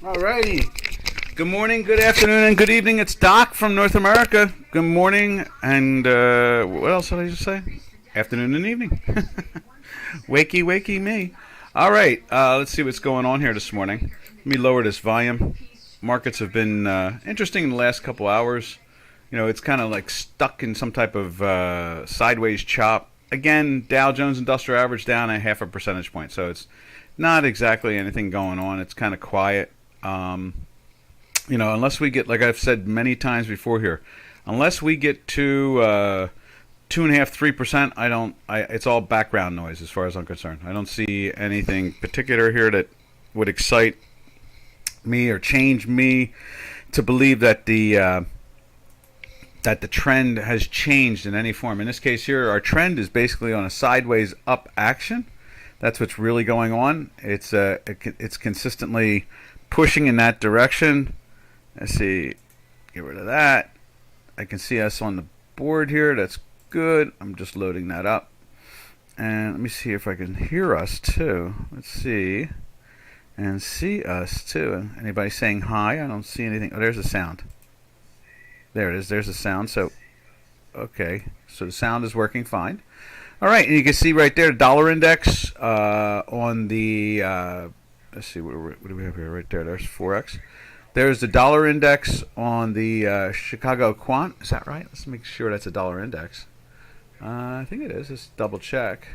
Alrighty. Good morning, good afternoon, and good evening. It's Doc from North America. Good morning, and what else did I just say? Afternoon and evening. Wakey, wakey me. All right, let's see what's going on here this morning. Let me lower this volume. Markets have been interesting in the last couple hours. You know, it's kind of like stuck in some type of sideways chop. Again, Dow Jones Industrial Average down a 0.5 percentage point, so it's not exactly anything going on. It's kind of quiet. You know, unless we get, like I've said many times before here, unless we get to 2.5%, 3%, it's all background noise as far as I'm concerned. I don't see anything particular here that would excite me or change me to believe that the trend has changed in any form. In this case here, our trend is basically on a sideways up action. That's what's really going on. It's consistently pushing in that direction. Let's see, get rid of that. I can see us on the board here. That's good. I'm just loading that up. And let me see if I can hear us too. Let's see. And see us too. Anybody saying hi? I don't see anything. Oh, there's a sound. There it is. There's a sound. So, okay. So the sound is working fine. All right. And you can see right there, dollar index on the, let's see, what do we have here? Right there. There's Forex. There's the dollar index on the Chicago Quant. Is that right? Let's make sure that's a dollar index. I think it is. Let's double check.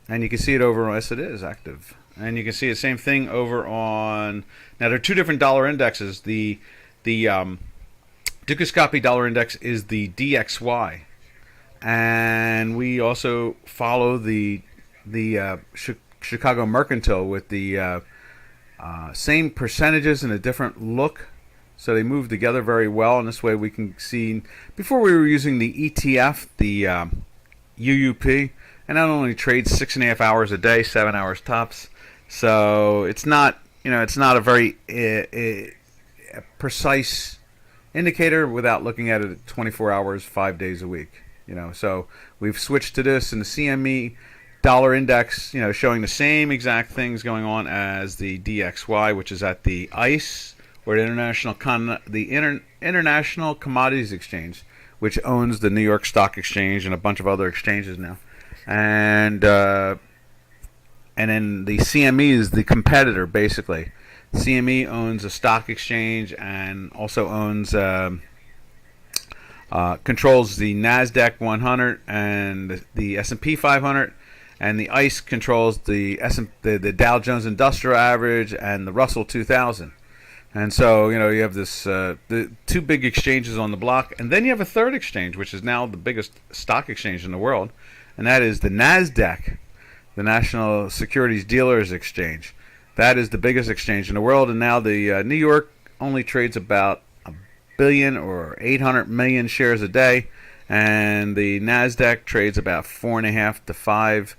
And you can see it over on, yes, it is active. And you can see the same thing over on, now there are two different dollar indexes. The Ducascopy dollar index is the DXY. And we also follow the Chicago Mercantile with the same percentages in a different look, so they move together very well. And this way we can see, before we were using the ETF, the UUP, and that only trades 6.5 hours a day, 7 hours tops. So it's not, you know, it's not a very precise indicator without looking at it at 24 hours, 5 days a week. You know, so we've switched to this, and the Cme Dollar Index, you know, showing the same exact things going on as the DXY, which is at the ICE, or the International Commodities Exchange, which owns the New York Stock Exchange and a bunch of other exchanges now. And then the CME is the competitor, basically. CME owns a stock exchange and also owns controls the NASDAQ 100 and the S&P 500. And the ICE controls the Dow Jones Industrial Average and the Russell 2000. And so, you know, you have this the two big exchanges on the block, and then you have a third exchange, which is now the biggest stock exchange in the world, and that is the NASDAQ, the National Securities Dealers Exchange. That is the biggest exchange in the world, and now the New York only trades about 1 billion or 800 million shares a day, and the NASDAQ trades about 4.5 to 5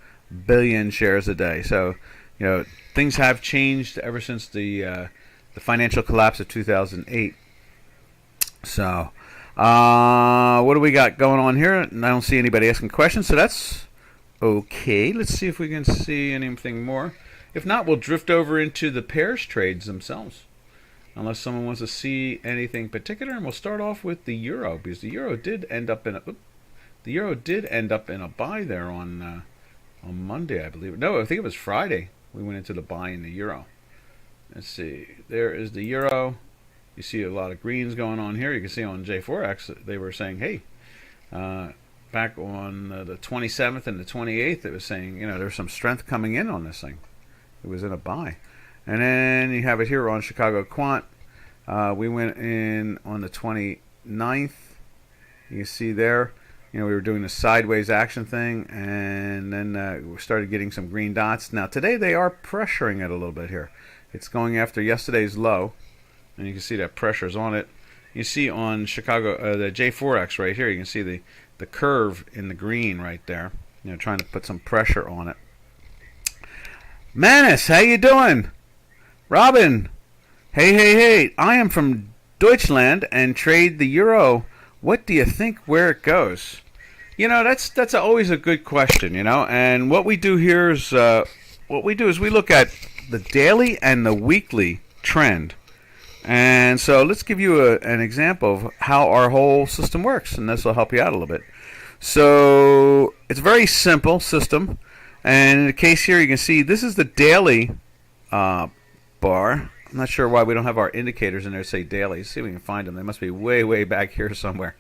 billion shares a day. So, you know, things have changed ever since the financial collapse of 2008. So, what do we got going on here? And I don't see anybody asking questions, so that's okay. Let's see if we can see anything more. If not, we'll drift over into the pairs trades themselves, unless someone wants to see anything particular. And we'll start off with the euro, because the euro did end up in a buy there on Monday, I believe. No, I think it was Friday. We went into the buy in the euro. Let's see. There is the euro. You see a lot of greens going on here. You can see on J4X they were saying, hey, back on the 27th and the 28th, it was saying, you know, there's some strength coming in on this thing. It was in a buy. And then you have it here on Chicago Quant. We went in on the 29th. You see there, you know, we were doing the sideways action thing, and then we started getting some green dots. Now today they are pressuring it a little bit here. It's going after yesterday's low, and you can see that pressure's on it. You see on Chicago, the J4X right here, you can see the curve in the green right there. You know, trying to put some pressure on it. Manus, how you doing? Robin, hey, I am from Deutschland and trade the euro. What do you think where it goes? You know, that's always a good question, you know. And what we do here is what we do is we look at the daily and the weekly trend. And so let's give you an example of how our whole system works, and this will help you out a little bit. So it's a very simple system, and in the case here you can see this is the daily bar. I'm not sure why we don't have our indicators in there to say daily. Let's see if we can find them. They must be way back here somewhere.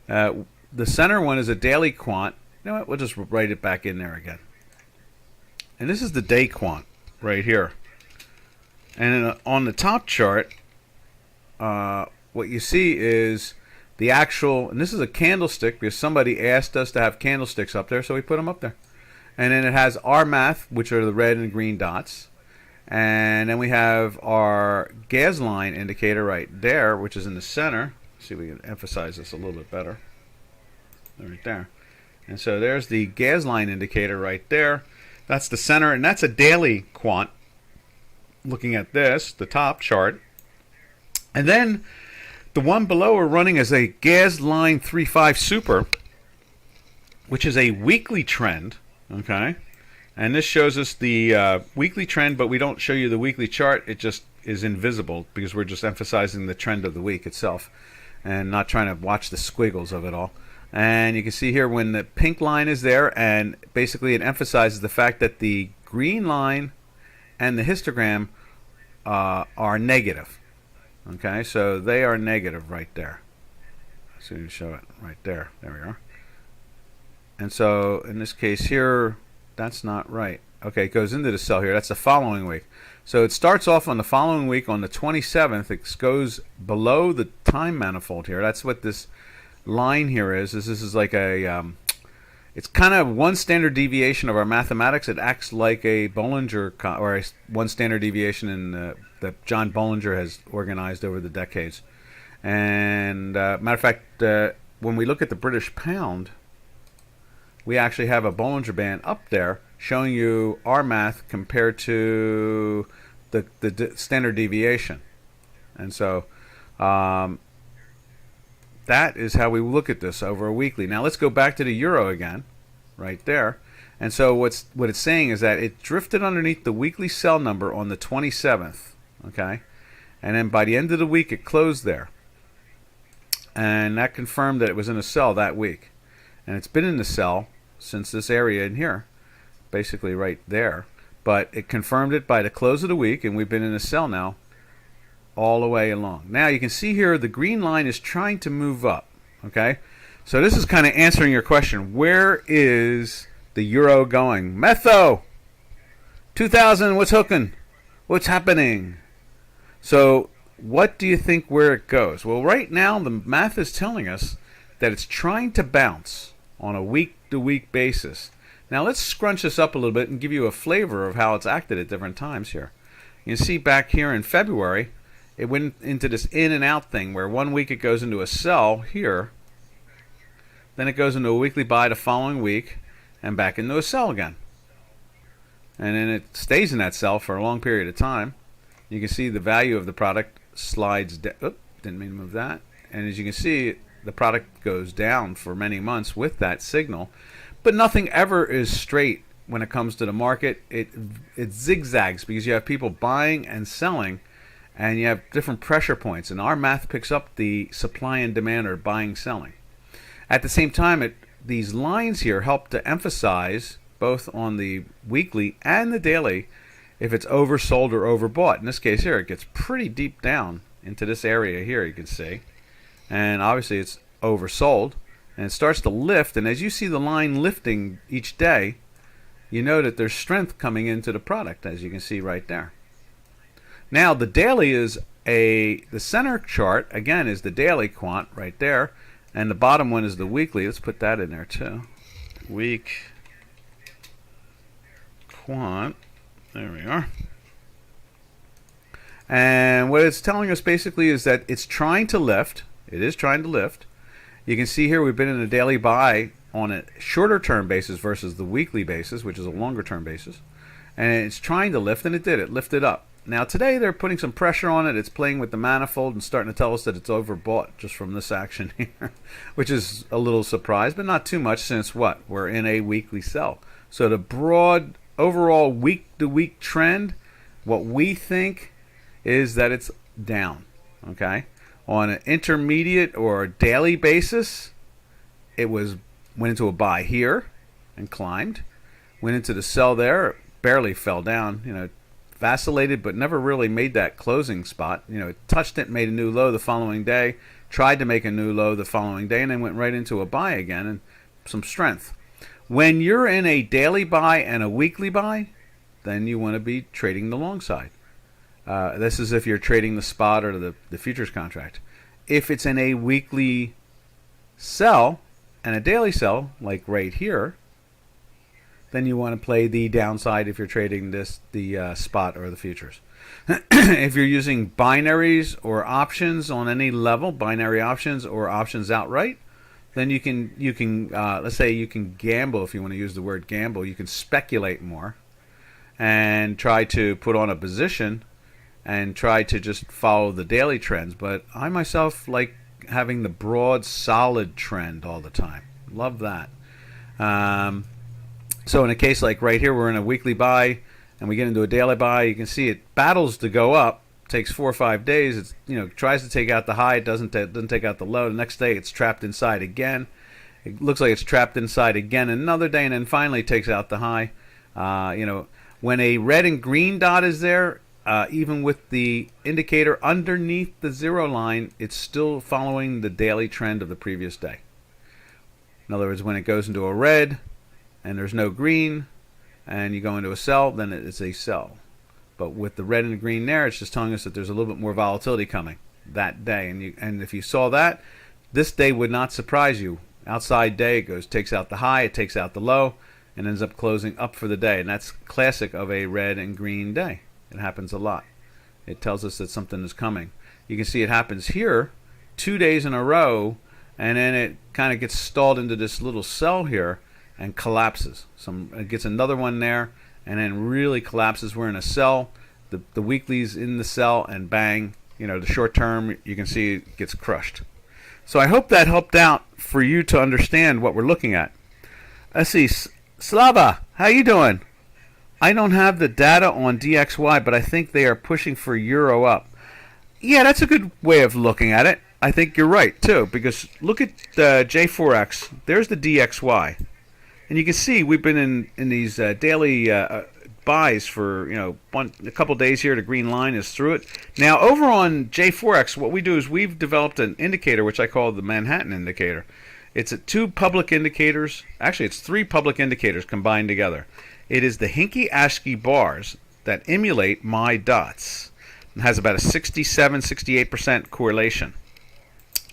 The center one is a daily quant. You know what? We'll just write it back in there again. And this is the day quant right here. And on the top chart, what you see is the actual, and this is a candlestick because somebody asked us to have candlesticks up there, so we put them up there. And then it has our math, which are the red and green dots. And then we have our gas line indicator right there, which is in the center. Let's see if we can emphasize this a little bit better. Right there. And so there's the gas line indicator right there. That's the center, and that's a daily quant. Looking at this, the top chart. And then the one below we're running as a gas line 35 super, which is a weekly trend. Okay. And this shows us the weekly trend, but we don't show you the weekly chart. It just is invisible because we're just emphasizing the trend of the week itself and not trying to watch the squiggles of it all. And you can see here when the pink line is there, and basically it emphasizes the fact that the green line and the histogram are negative. Okay, so they are negative right there. So you show it right there. There we are. And so in this case here, that's not right. Okay, it goes into the sell here. That's the following week. So it starts off on the following week on the 27th. It goes below the time manifold here. That's what this line here is. This is like a it's kind of one standard deviation of our mathematics. It acts like a Bollinger or one standard deviation in that John Bollinger has organized over the decades. And matter of fact, when we look at the British pound, we actually have a Bollinger Band up there showing you our math compared to the standard deviation. And so that is how we look at this over a weekly. Now let's go back to the euro again, right there. And so what it's saying is that it drifted underneath the weekly sell number on the 27th, okay? And then by the end of the week it closed there. And that confirmed that it was in a sell that week. And it's been in the sell since this area in here, basically right there. But it confirmed it by the close of the week, and we've been in a sell now all the way along. Now you can see here the green line is trying to move up. Okay, so this is kind of answering your question. Where is the euro going? Metho 2000, what's hooking? What's happening? So what do you think where it goes? Well, right now the math is telling us that it's trying to bounce on a week-to-week basis. Now let's scrunch this up a little bit and give you a flavor of how it's acted at different times here. You can see back here in February, it went into this in and out thing where one week it goes into a sell here, then it goes into a weekly buy the following week, and back into a sell again. And then it stays in that sell for a long period of time. You can see the value of the product slides down. Oops, didn't mean to move that. And as you can see, the product goes down for many months with that signal. But nothing ever is straight when it comes to the market. It zigzags because you have people buying and selling, and you have different pressure points, and our math picks up the supply and demand or buying, selling. At the same time, these lines here help to emphasize both on the weekly and the daily if it's oversold or overbought. In this case here, it gets pretty deep down into this area here, you can see. And obviously it's oversold, and it starts to lift, and as you see the line lifting each day, you know that there's strength coming into the product, as you can see right there. Now the daily is the center chart again is the daily quant right there, and the bottom one is the weekly. Let's put that in there too. Week quant. There we are. And what it's telling us basically is that it's trying to lift. It is trying to lift. You can see here we've been in a daily buy on a shorter term basis versus the weekly basis, which is a longer term basis. And it's trying to lift, and it did. It lifted up. Now today they're putting some pressure on it. It's playing with the manifold and starting to tell us that it's overbought just from this action here, which is a little surprise, but not too much since what? We're in a weekly sell. So the broad overall week-to-week trend, what we think is that it's down. Okay, on an intermediate or daily basis, it went into a buy here and climbed, went into the sell there, barely fell down. Vacillated, but never really made that closing spot. It touched it, made a new low the following day, tried to make a new low the following day, and then went right into a buy again and some strength. When you're in a daily buy and a weekly buy, then you want to be trading the long side. This is if you're trading the spot or the futures contract. If it's in a weekly sell and a daily sell, like right here, then you want to play the downside if you're trading the spot or the futures. If you're using binaries or options on any level, binary options or options outright, then you can let's say you can gamble, if you want to use the word gamble. You can speculate more and try to put on a position and try to just follow the daily trends. But I myself like having the broad, solid trend all the time. Love that. So in a case like right here, we're in a weekly buy and we get into a daily buy. You can see it battles to go up. Takes 4 or 5 days. It tries to take out the high. It doesn't take out the low. The next day it's trapped inside again. It looks like it's trapped inside again another day, and then finally takes out the high. When a red and green dot is there, even with the indicator underneath the zero line, it's still following the daily trend of the previous day. In other words, when it goes into a red and there's no green and you go into a sell, then it's a sell. But with the red and the green there, it's just telling us that there's a little bit more volatility coming that day. And if you saw that, this day would not surprise you. Outside day, it takes out the high, it takes out the low, and ends up closing up for the day. And that's classic of a red and green day. It happens a lot. It tells us that something is coming. You can see it happens here 2 days in a row, and then it kind of gets stalled into this little cell here and collapses. It gets another one there, and then really collapses. We're in a sell. The weekly's in the sell, and bang, the short term, you can see it gets crushed. So I hope that helped out for you to understand what we're looking at. Let's see, Slava, how you doing? I don't have the data on DXY, but I think they are pushing for euro up. Yeah, that's a good way of looking at it. I think you're right, too, because look at J4X. There's the DXY. And you can see we've been in these daily buys for a couple days here. The green line is through it. Now over on J4X, what we do is we've developed an indicator which I call the Manhattan indicator. It's 2 public indicators. Actually, it's 3 public indicators combined together. It is the Hinky-Ashke bars that emulate my dots. It has about a 67-68% correlation.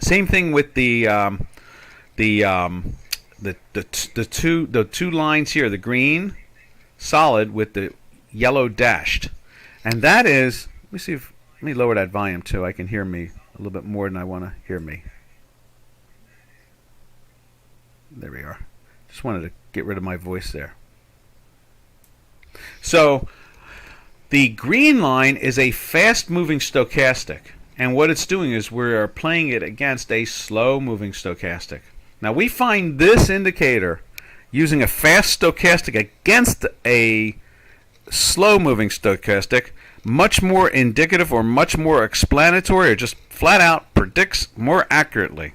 Same thing with the two lines here, the green solid with the yellow dashed, and that is, let me lower that volume too. I can hear me a little bit more than I want to hear me. There we are. Just wanted to get rid of my voice there. So the green line is a fast moving stochastic, and what it's doing is we're playing it against a slow moving stochastic. Now we find this indicator using a fast stochastic against a slow moving stochastic much more indicative or much more explanatory, or just flat out predicts more accurately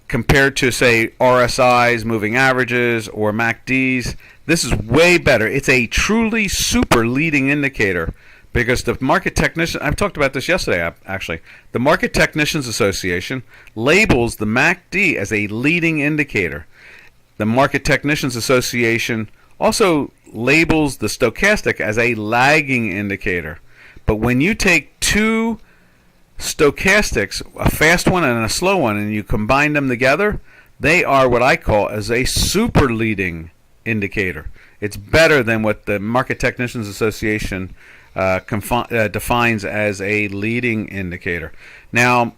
compared to, say, RSIs, moving averages, or MACDs. This is way better. It's a truly super leading indicator because the market technician, I've talked about this yesterday actually, the Market Technicians Association labels the MACD as a leading indicator. The Market Technicians Association also labels the stochastic as a lagging indicator. But when you take 2 stochastics, a fast one and a slow one, and you combine them together, they are what I call as a super leading indicator. It's better than what the Market Technicians Association defines as a leading indicator. Now,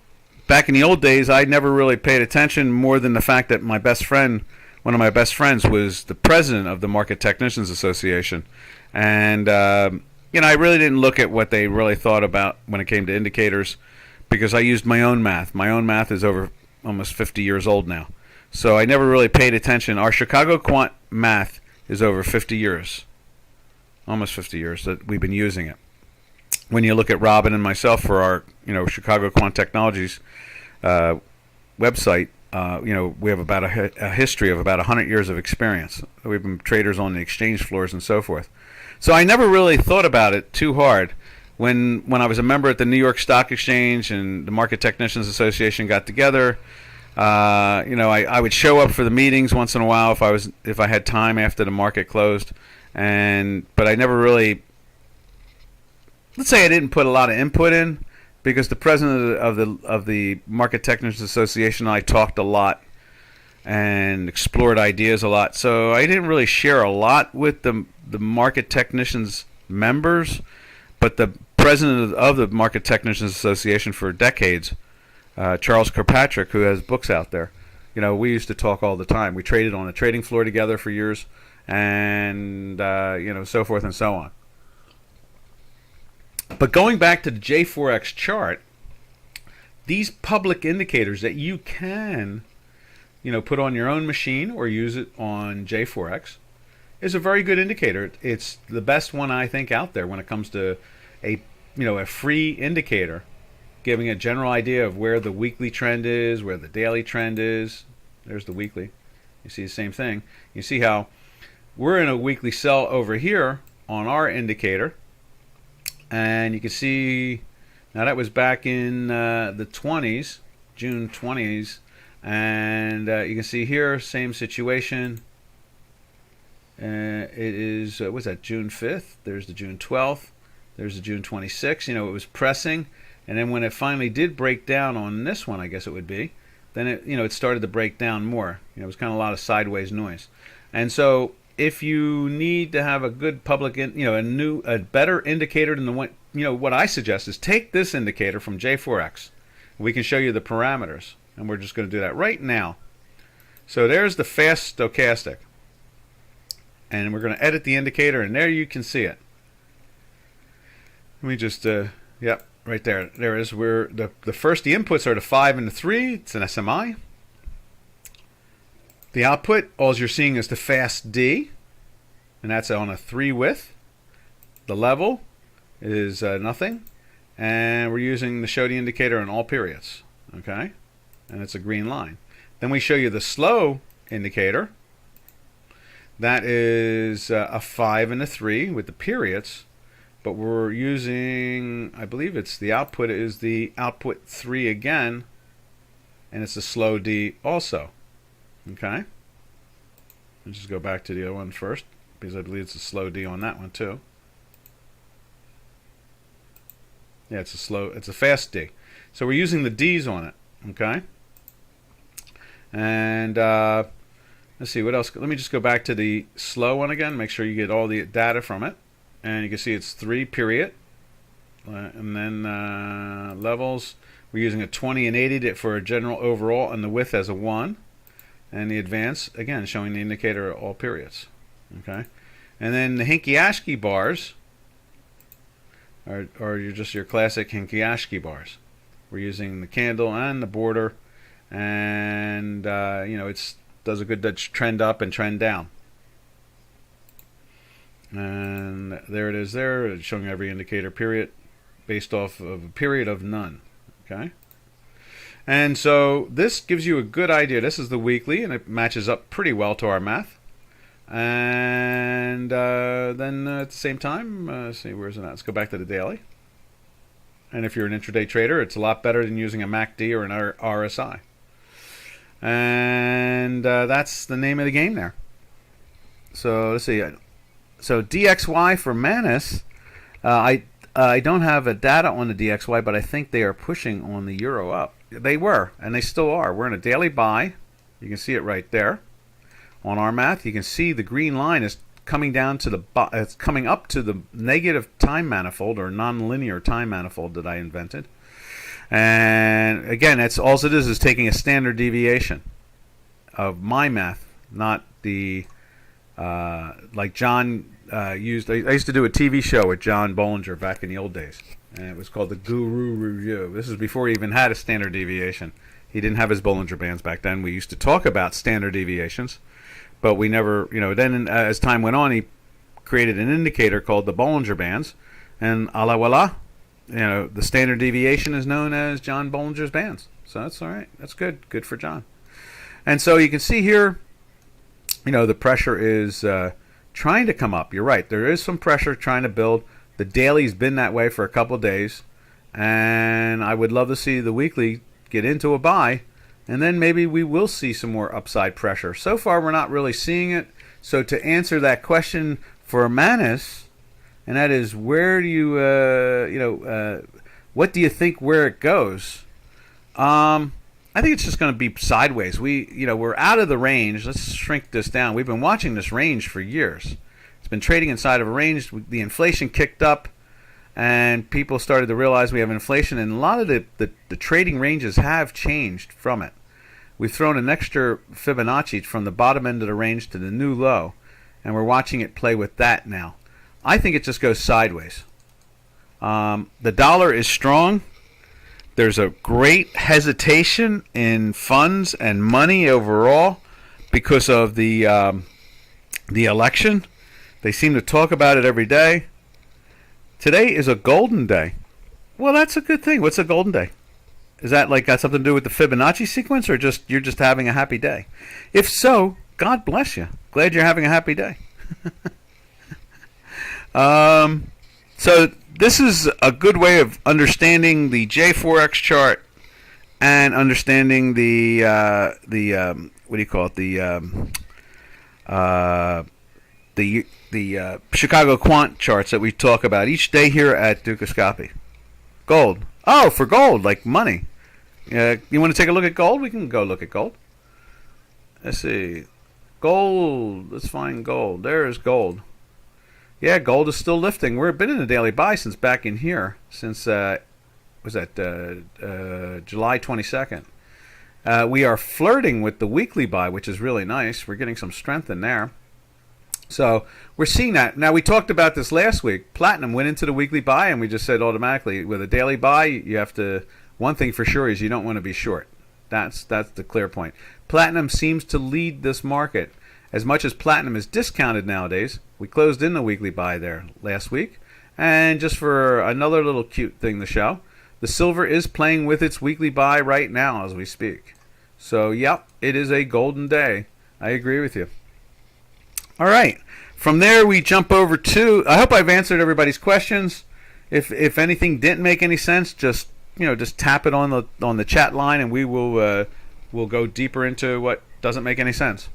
back in the old days, I never really paid attention more than the fact that my best friend, one of my best friends, was the president of the Market Technicians Association, and I really didn't look at what they really thought about when it came to indicators, because I used my own math. My own math is over almost 50 years old now, so I never really paid attention. Our Chicago quant math is over 50 years almost 50 years that we've been using it. When you look at Robin and myself for our, Chicago Quant Technologies website, we have about a history of about 100 years of experience. We've been traders on the exchange floors and so forth. So I never really thought about it too hard. When I was a member at the New York Stock Exchange and the Market Technicians Association got together, I would show up for the meetings once in a while if I had time after the market closed, but I never really, let's say I didn't put a lot of input in, because the president of the Market Technicians Association and I talked a lot and explored ideas a lot. So I didn't really share a lot with the Market Technicians members, but the president of the Market Technicians Association for decades, Charles Kirkpatrick, who has books out there, we used to talk all the time. We traded on a trading floor together for years, and so forth and so on. But going back to the J4X chart, these public indicators that you can, put on your own machine or use it on J4X is a very good indicator. It's the best one, I think, out there when it comes to a free indicator, giving a general idea of where the weekly trend is, where the daily trend is. There's the weekly. You see the same thing. You see how we're in a weekly sell over here on our indicator. And you can see, now that was back in the 20s, June 20s. And you can see here, same situation. It is, what's that, June 5th? There's the June 12th. There's the June 26th. It was pressing. And then when it finally did break down on this one, I guess it would be, then it started to break down more. It was kind of a lot of sideways noise. And so if you need to have a good public, a better indicator than the one, what I suggest is take this indicator from J4X. We can show you the parameters, and we're just going to do that right now. So there's the fast stochastic, and we're going to edit the indicator, and there you can see it. Let me just, yep, right there. There it is. Where the inputs are the 5 and the 3. It's an SMI. The output, all you're seeing is the fast D, and that's on a 3 width. The level is nothing, and we're using the show the indicator on all periods, okay? And it's a green line. Then we show you the slow indicator. That is a 5 and a 3 with the periods, but we're using, I believe it's the output is the output 3 again, and it's a slow D also. Okay, let's just go back to the other one first, because I believe it's a slow D on that one too. Yeah, it's a fast D. So we're using the D's on it. Okay, and let's see what else. Let me just go back to the slow one again. Make sure you get all the data from it, and you can see it's 3 period, and then levels. We're using a 20 and 80 for a general overall, and the width as a 1. And the advance, again, showing the indicator at all periods. Okay, and then the Hinky-Ashky bars are just your classic Hinky-Ashky bars. We're using the candle and the border, and it does a good trend up and trend down. And there it is there. It's showing every indicator period based off of a period of none. Okay. And so this gives you a good idea. This is the weekly, and it matches up pretty well to our math. And then at the same time, let's see, where's it at? Let's go back to the daily. And if you're an intraday trader, it's a lot better than using a MACD or an RSI. And that's the name of the game there. So let's see. So DXY for Manus, I don't have a data on the DXY, but I think they are pushing on the euro up. They were, and they still are. We're in a daily buy. You can see it right there. On our math, you can see the green line is coming down to it's coming up to the negative time manifold or nonlinear time manifold that I invented. And again, that's all it is taking a standard deviation of my math, not the like John used. I used to do a TV show with John Bollinger back in the old days, and it was called the Guru Review. This is before he even had a standard deviation. He didn't have his Bollinger Bands back then. We used to talk about standard deviations, but we never, then as time went on, he created an indicator called the Bollinger Bands, and a la voila, the standard deviation is known as John Bollinger's Bands. So that's all right. That's good. Good for John. And so you can see here, the pressure is trying to come up. You're right. There is some pressure trying to build. The daily's been that way for a couple of days, and I would love to see the weekly get into a buy, and then maybe we will see some more upside pressure. So far, we're not really seeing it. So to answer that question for Manis, and that is, where do you, what do you think where it goes? I think it's just going to be sideways. We're out of the range. Let's shrink this down. We've been watching this range for years. It's been trading inside of a range. The inflation kicked up, and people started to realize we have inflation, and a lot of the trading ranges have changed from it. We've thrown an extra Fibonacci from the bottom end of the range to the new low, and we're watching it play with that now. I think it just goes sideways. The dollar is strong. There's a great hesitation in funds and money overall because of the election. They seem to talk about it every day. Today is a golden day. Well, that's a good thing. What's a golden day? Is that got something to do with the Fibonacci sequence, or you're just having a happy day? If so, God bless you. Glad you're having a happy day. So this is a good way of understanding the J4X chart and understanding the what do you call it, the Chicago quant charts that we talk about each day here at Dukascopy. Gold. Oh, for gold, like money. You want to take a look at gold? We can go look at gold. Let's see. Gold. Let's find gold. There is gold. Yeah, gold is still lifting. We've been in a daily buy since back in here, since July 22nd. We are flirting with the weekly buy, which is really nice. We're getting some strength in there. So we're seeing that. Now, we talked about this last week. Platinum went into the weekly buy, and we just said automatically, with a daily buy, you have to, one thing for sure is you don't want to be short. That's the clear point. Platinum seems to lead this market. As much as platinum is discounted nowadays, we closed in the weekly buy there last week. And just for another little cute thing to show, the silver is playing with its weekly buy right now as we speak. So, yep, it is a golden day. I agree with you. All right. From there, we jump over to, I hope I've answered everybody's questions. If anything didn't make any sense, just tap it on the chat line, and we will we'll go deeper into what doesn't make any sense.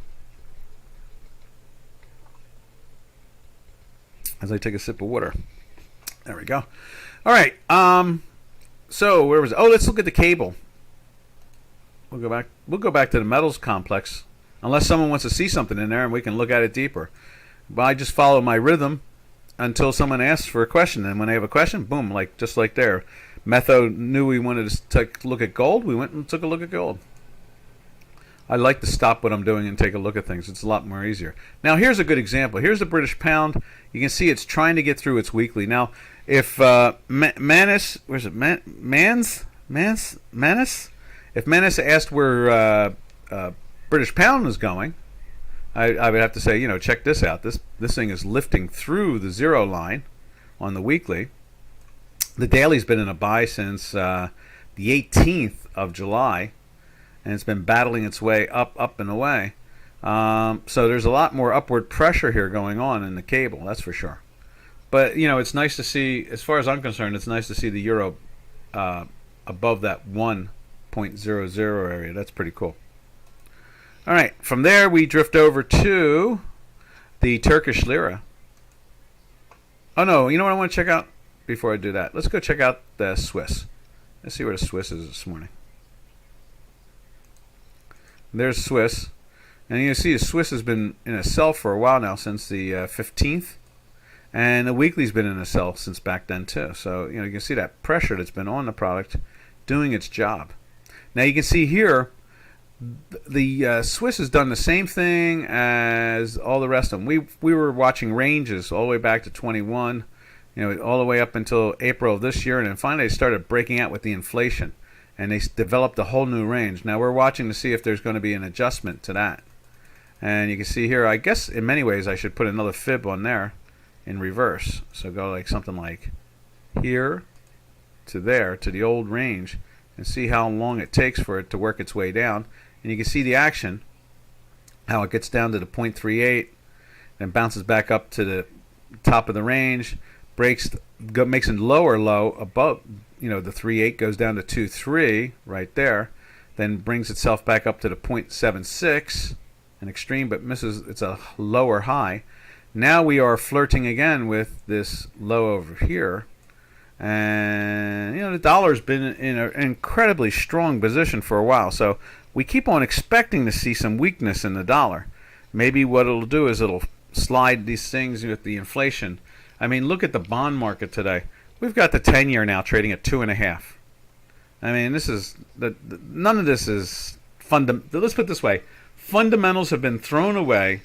As I take a sip of water. There we go. All right. So where was it? Oh, let's look at the cable. We'll go back. We'll go back to the metals complex, unless someone wants to see something in there, and we can look at it deeper. But I just follow my rhythm until someone asks for a question, and when they have a question, boom, just like there. Metho knew we wanted to take a look at gold. We went and took a look at gold. I like to stop what I'm doing and take a look at things. It's a lot more easier. Now, here's a good example. Here's the British pound. You can see it's trying to get through its weekly. Now, if Manis, where's it? Manis? If Manis asked where British pound is going, I would have to say, check this out. This thing is lifting through the zero line on the weekly. The daily's been in a buy since the 18th of July. And it's been battling its way up and away. So there's a lot more upward pressure here going on in the cable, that's for sure. But, it's nice to see, as far as I'm concerned, it's nice to see the euro above that 1.00 area. That's pretty cool. All right, from there we drift over to the Turkish Lira. Oh, no, you know what I want to check out before I do that? Let's go check out the Swiss. Let's see where the Swiss is this morning. There's Swiss, and you can see the Swiss has been in a sell for a while now, since the 15th, and the weekly's been in a sell since back then too. So you can see that pressure that's been on the product doing its job. Now you can see here the Swiss has done the same thing as all the rest of them. We were watching ranges all the way back to 21, all the way up until April of this year, and then finally they started breaking out with the inflation. And they developed a whole new range. Now we're watching to see if there's going to be an adjustment to that. And you can see here, I guess in many ways I should put another fib on there. in reverse. So go like something like here to there, to the old range, and see how long it takes for it to work its way down. And you can see the action, how it gets down to the 0.38, then bounces back up to the top of the range, makes a lower low above, the 3.8 goes down to 2.3 right there, then brings itself back up to the 0.76, an extreme, but misses. It's a lower high. Now we are flirting again with this low over here. And the dollar's been in an incredibly strong position for a while, so we keep on expecting to see some weakness in the dollar. Maybe what it'll do is it'll slide these things with the inflation. I mean, look at the bond market today. We've got the 10-year now trading at 2.5. I mean, this is none of this is fundamental. Let's put it this way: fundamentals have been thrown away,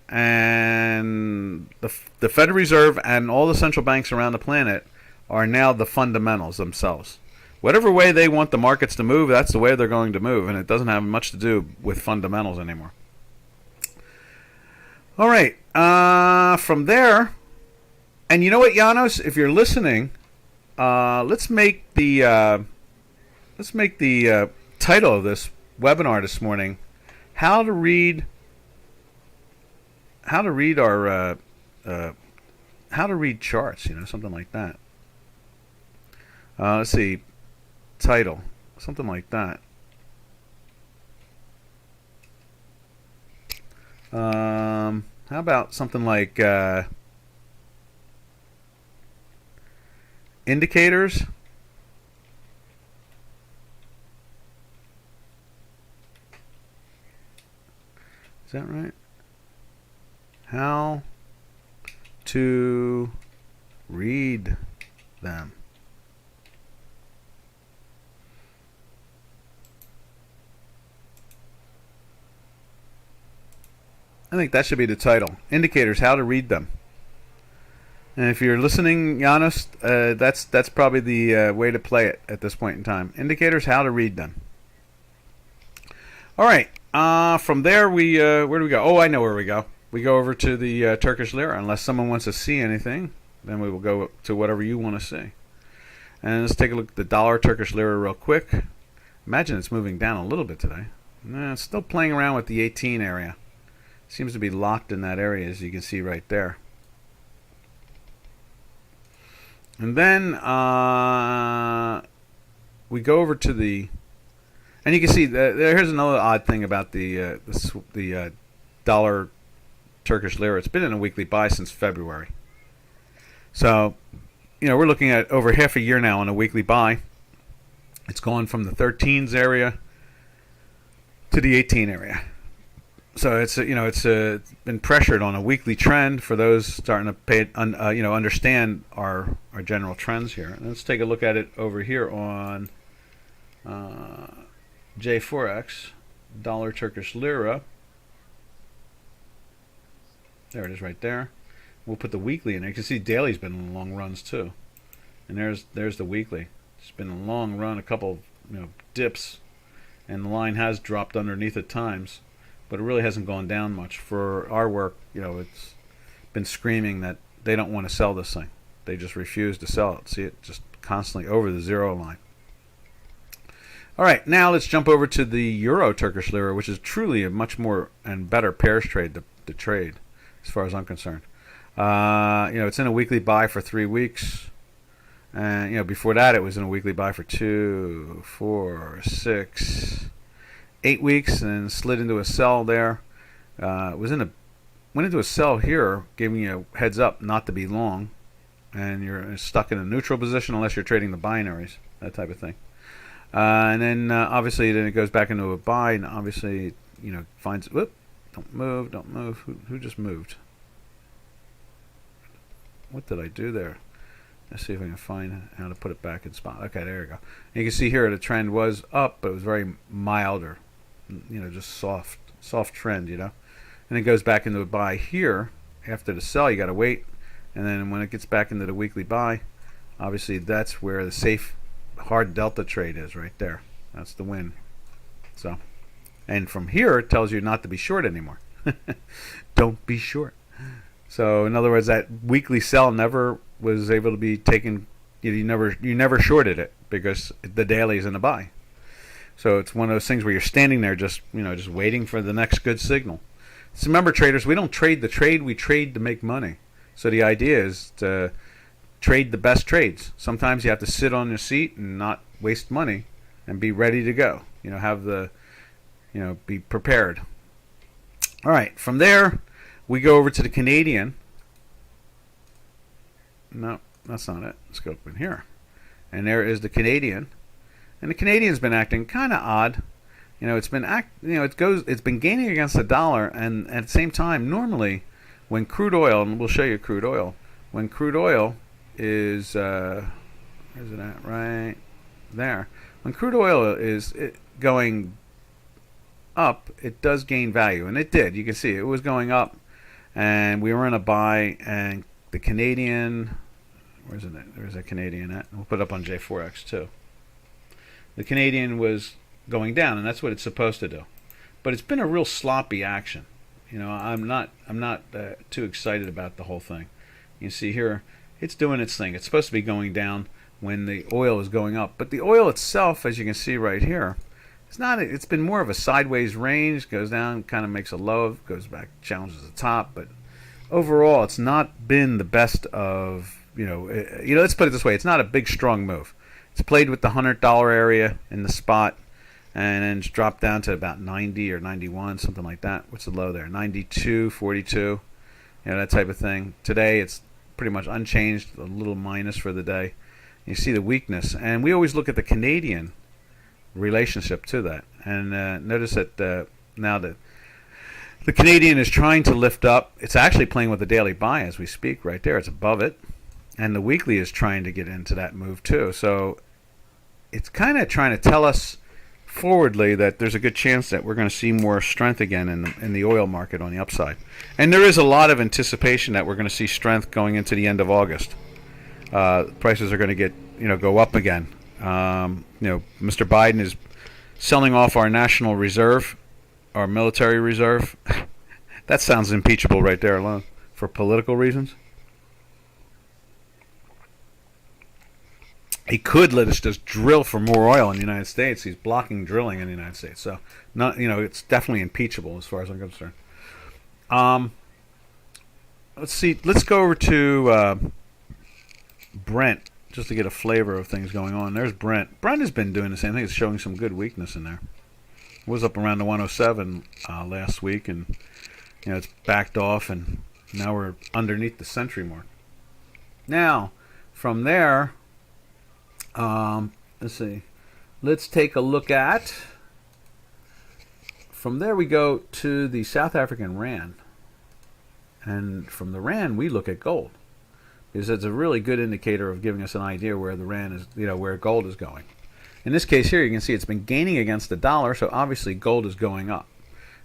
and the Federal Reserve and all the central banks around the planet are now the fundamentals themselves. Whatever way they want the markets to move, that's the way they're going to move, and it doesn't have much to do with fundamentals anymore. All right, from there, and you know what, Janos, if you're listening, let's make the title of this webinar this morning how to read charts, something like that. Let's see, title, something like that. How about something like indicators? Is that right? How to read them. I think that should be the title. Indicators, how to read them. And if you're listening, Janos, that's probably the way to play it at this point in time. Indicators, how to read them. All right. From there, where do we go? Oh, I know where we go. We go over to the Turkish Lira. Unless someone wants to see anything, then we will go to whatever you want to see. And let's take a look at the dollar Turkish Lira real quick. Imagine it's moving down a little bit today. It's still playing around with the 18 area. Seems to be locked in that area, as you can see right there. And then we go over to the, and you can see here's another odd thing about the dollar Turkish Lira. It's been in a weekly buy since February. So, we're looking at over half a year now on a weekly buy. It's gone from the 13s area to the 18 area. So it's been pressured on a weekly trend for those starting to understand our general trends here. And let's take a look at it over here on J4X, dollar Turkish Lira. There it is right there. We'll put the weekly in there. You can see daily's been in long runs too. And there's the weekly. It's been a long run, a couple dips, and the line has dropped underneath at times. But it really hasn't gone down much. For our work, it's been screaming that they don't want to sell this thing. They just refuse to sell it. See it just constantly over the zero line. All right, now let's jump over to the Euro Turkish Lira, which is truly a much more and better pairs trade to trade, as far as I'm concerned. It's in a weekly buy for 3 weeks. And before that, it was in a weekly buy for 2, 4, 6, 8 weeks, and then slid into a sell there. Went into a sell here, giving you a heads up not to be long, and you're stuck in a neutral position unless you're trading the binaries, that type of thing. And then obviously then it goes back into a buy, and obviously finds whoop, don't move. Who just moved? What did I do there? Let's see if I can find how to put it back in spot. Okay, there you go. And you can see here the trend was up, but it was very milder. Just soft trend, and it goes back into a buy here. After the sell, you got to wait, and then when it gets back into the weekly buy, obviously that's where the safe hard delta trade is right there. That's the win. So, and from here it tells you not to be short anymore. Don't be short. So in other words, that weekly sell never was able to be taken. You never shorted it because the daily is in a buy. So it's one of those things where you're standing there just waiting for the next good signal. So remember, traders, we don't trade the trade, we trade to make money. So the idea is to trade the best trades. Sometimes you have to sit on your seat and not waste money and be ready to go. Be prepared. All right, from there we go over to the Canadian. No, that's not it. Let's go up in here. And there is the Canadian. And the Canadian's been acting kind of odd. It's been gaining against the dollar, and at the same time, normally when crude oil, and we'll show you crude oil, when crude oil is where's it at? Right there. When crude oil is going up, it does gain value, and it did. You can see it was going up, and we were in a buy, and the Canadian, where's it at? There's a Canadian at. We'll put it up on J4X too. The Canadian was going down, and that's what it's supposed to do. But it's been a real sloppy action. I'm not too excited about the whole thing. You see here, it's doing its thing. It's supposed to be going down when the oil is going up, but the oil itself, as you can see right here, it's been more of a sideways range. Goes down, kind of makes a low, goes back, challenges the top, but overall, it's not been the best of. Let's put it this way: it's not a big, strong move. It's played with the $100 area in the spot, and then it's dropped down to about 90 or 91, something like that. What's the low there? 92, 42, that type of thing. Today, it's pretty much unchanged, a little minus for the day. You see the weakness, and we always look at the Canadian relationship to that. And notice that now that the Canadian is trying to lift up, it's actually playing with the daily buy as we speak right there. It's above it. And the weekly is trying to get into that move too. So it's kind of trying to tell us forwardly that there's a good chance that we're going to see more strength again in the oil market on the upside. And there is a lot of anticipation that we're going to see strength going into the end of August. Prices are going to go up again. Mr. Biden is selling off our national reserve, our military reserve. That sounds impeachable right there alone for political reasons. He could let us just drill for more oil in the United States. He's blocking drilling in the United States. So, it's definitely impeachable as far as I'm concerned. Let's see. Let's go over to Brent just to get a flavor of things going on. There's Brent. Brent has been doing the same thing. It's showing some good weakness in there. It was up around the 107 last week, and it's backed off, and now we're underneath the century mark. Now, from there. Let's see. Let's take a look at. From there we go to the South African Rand. And from the Rand we look at gold. Because it's a really good indicator of giving us an idea where the Rand is, where gold is going. In this case here, you can see it's been gaining against the dollar, so obviously gold is going up.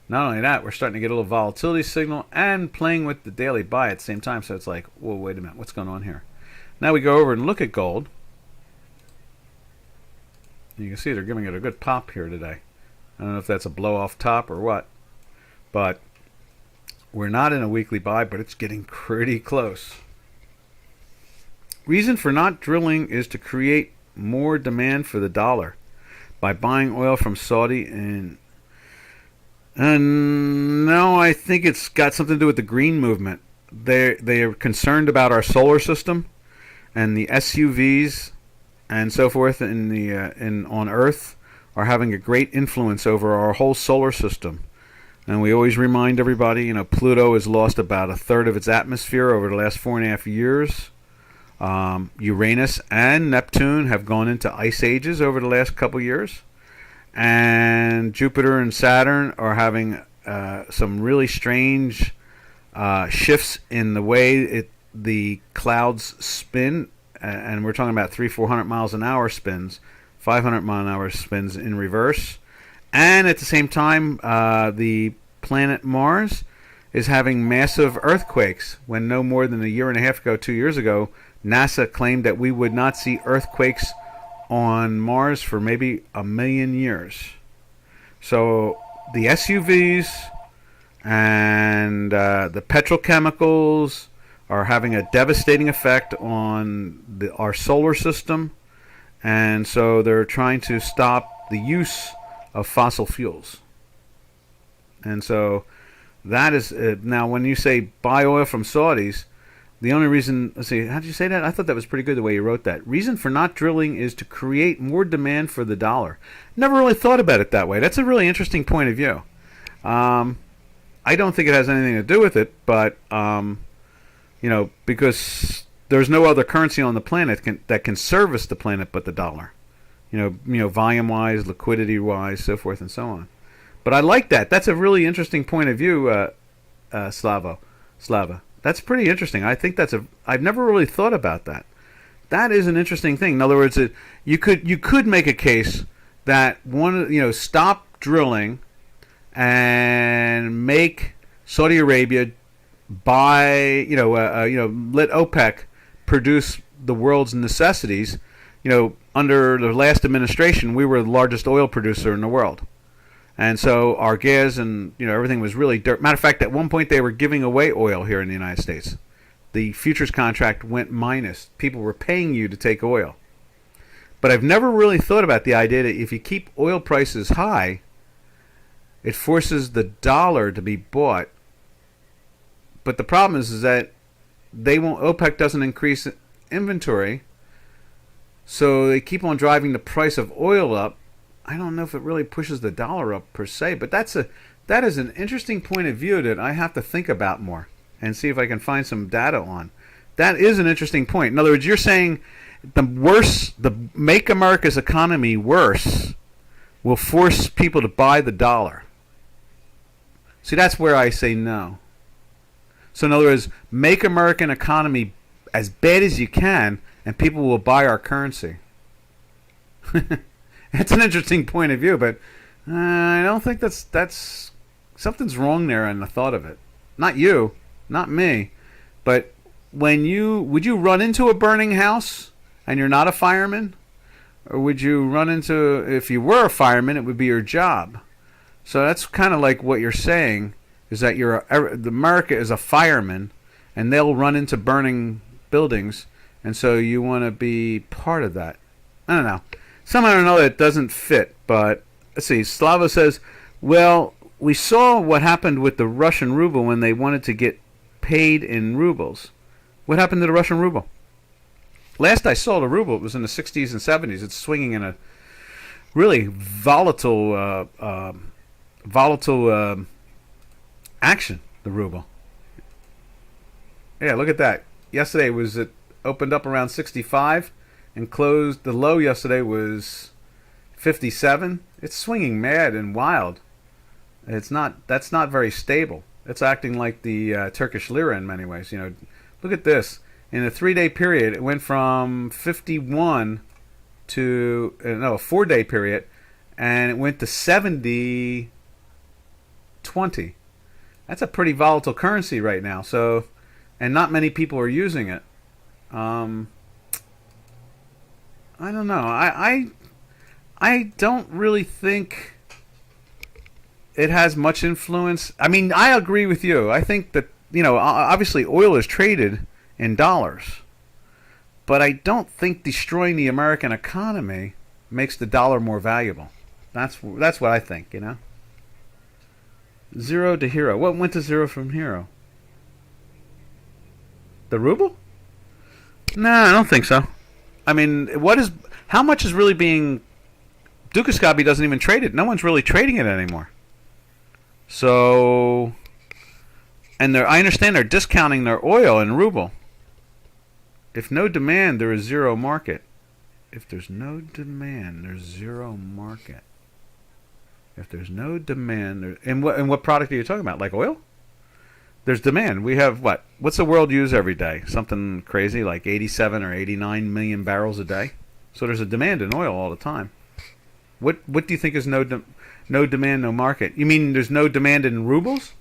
Not only that, we're starting to get a little volatility signal and playing with the daily buy at the same time, so it's like, whoa, wait a minute, what's going on here? Now we go over and look at gold. You can see they're giving it a good pop here today. I don't know if that's a blow-off top or what. But we're not in a weekly buy, but it's getting pretty close. Reason for not drilling is to create more demand for the dollar by buying oil from Saudi. And no, I think it's got something to do with the green movement. They are concerned about our solar system and the SUVs and so forth on Earth are having a great influence over our whole solar system. And we always remind everybody, Pluto has lost about a third of its atmosphere over the last 4.5 years. Uranus and Neptune have gone into ice ages over the last couple years. And Jupiter and Saturn are having some really strange shifts in the way the clouds spin. And we're talking about 300-400 miles an hour spins, 500 mile an hour spins in reverse. And at the same time, the planet Mars is having massive earthquakes when no more than a year and a half ago, 2 years ago, NASA claimed that we would not see earthquakes on Mars for maybe 1 million years. So the SUVs and the petrochemicals are having a devastating effect on our solar system, and so they're trying to stop the use of fossil fuels. And so that is now when you say buy oil from Saudis, the only reason, let's see, how did you say that? I thought that was pretty good the way you wrote that. Reason for not drilling is to create more demand for the dollar. Never really thought about it that way. That's a really interesting point of view. I don't think it has anything to do with it, but because there's no other currency on the planet that can service the planet but the dollar. Volume-wise, liquidity-wise, so forth and so on. But I like that. That's a really interesting point of view, Slava. That's pretty interesting. I think I've never really thought about that. That is an interesting thing. In other words, you could make a case that stop drilling and make Saudi Arabia buy, let OPEC produce the world's necessities. Under the last administration, we were the largest oil producer in the world. And so our gas and everything was really dirt. Matter of fact, at one point they were giving away oil here in the United States. The futures contract went minus. People were paying you to take oil. But I've never really thought about the idea that if you keep oil prices high, it forces the dollar to be bought. But the problem is that OPEC doesn't increase inventory, so they keep on driving the price of oil up. I don't know if it really pushes the dollar up per se, but that is an interesting point of view that I have to think about more and see if I can find some data on. That is an interesting point. In other words, you're saying the make America's economy worse will force people to buy the dollar. See, that's where I say no. So in other words, make American economy as bad as you can, and people will buy our currency. It's an interesting point of view, but I don't think that's something's wrong there in the thought of it. Not you, not me, but would you run into a burning house and you're not a fireman, or would you run into, if you were a fireman, it would be your job. So that's kind of like what you're saying is that America is a fireman, and they'll run into burning buildings, and so you want to be part of that. I don't know. Somehow or another it doesn't fit, but let's see. Slava says, well, we saw what happened with the Russian ruble when they wanted to get paid in rubles. What happened to the Russian ruble? Last I saw the ruble, it was in the 60s and 70s. It's swinging in a really volatile action, the ruble. Yeah, look at that. Yesterday it opened up around 65 and closed. The low yesterday was 57. It's swinging mad and wild. That's not very stable. It's acting like the Turkish Lira in many ways. Look at this. In a 3-day period, it went from 51 to a 4-day period, and it went to 70. 20. That's a pretty volatile currency right now. So, and not many people are using it. I don't know. I don't really think it has much influence. I mean, I agree with you. I think that obviously oil is traded in dollars, but I don't think destroying the American economy makes the dollar more valuable. That's what I think. Zero to hero. What went to zero from hero? The ruble? No, I don't think so. I mean, how much is really being... Dukascabie doesn't even trade it. No one's really trading it anymore. So... And I understand they're discounting their oil in ruble. If no demand, there is zero market. If there's no demand, there's zero market. If there's no demand, and what product are you talking about? Like oil? There's demand. We have what? What's the world use every day? Something crazy like 87 or 89 million barrels a day. So there's a demand in oil all the time. What do you think is no demand, no market? You mean there's no demand in rubles?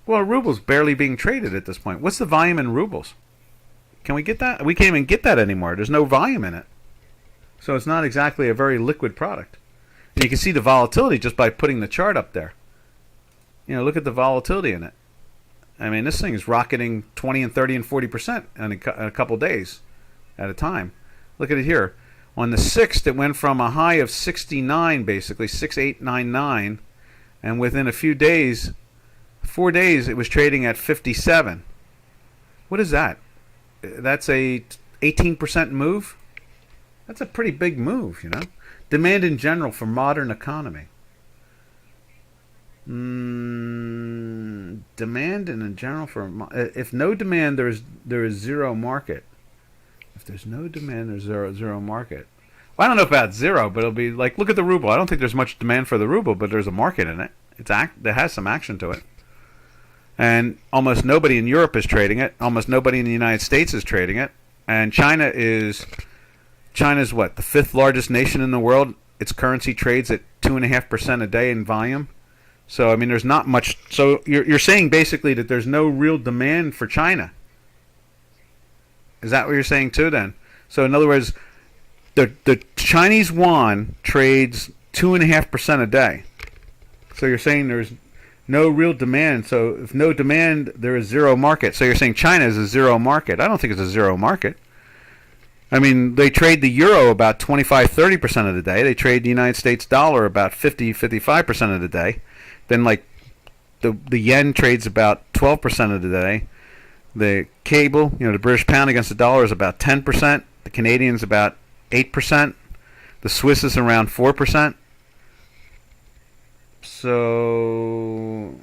Well, rubles barely being traded at this point. What's the volume in rubles? Can we get that? We can't even get that anymore. There's no volume in it. So it's not exactly a very liquid product. And you can see the volatility just by putting the chart up there. Look at the volatility in it. I mean, this thing is rocketing 20 and 30 and 40% in a couple days at a time. Look at it here. On the 6th, it went from a high of 69, basically 6899, and within a few days, 4 days, it was trading at 57. What is that? That's a 18% move? That's a pretty big move, Demand in general for modern economy. Demand in general for if no demand, there is zero market. If there's no demand, there's zero market. Well, I don't know about zero, but it'll be like, look at the ruble. I don't think there's much demand for the ruble, but there's a market in it. There has some action to it. And almost nobody in Europe is trading it. Almost nobody in the United States is trading it. And China's what? The 5th largest nation in the world. Its currency trades at 2.5% a day in volume. So, I mean, there's not much. So, you're saying basically that there's no real demand for China. Is that what you're saying too then? So, in other words, the Chinese yuan trades 2.5% a day. So, you're saying there's no real demand. So, if no demand, there is zero market. So, you're saying China is a zero market. I don't think it's a zero market. I mean, they trade the euro about 25-30% of the day. They trade the United States dollar about 50-55% of the day. Then, like, the yen trades about 12% of the day. The cable, the British pound against the dollar is about 10%. The Canadian's about 8%. The Swiss is around 4%. So,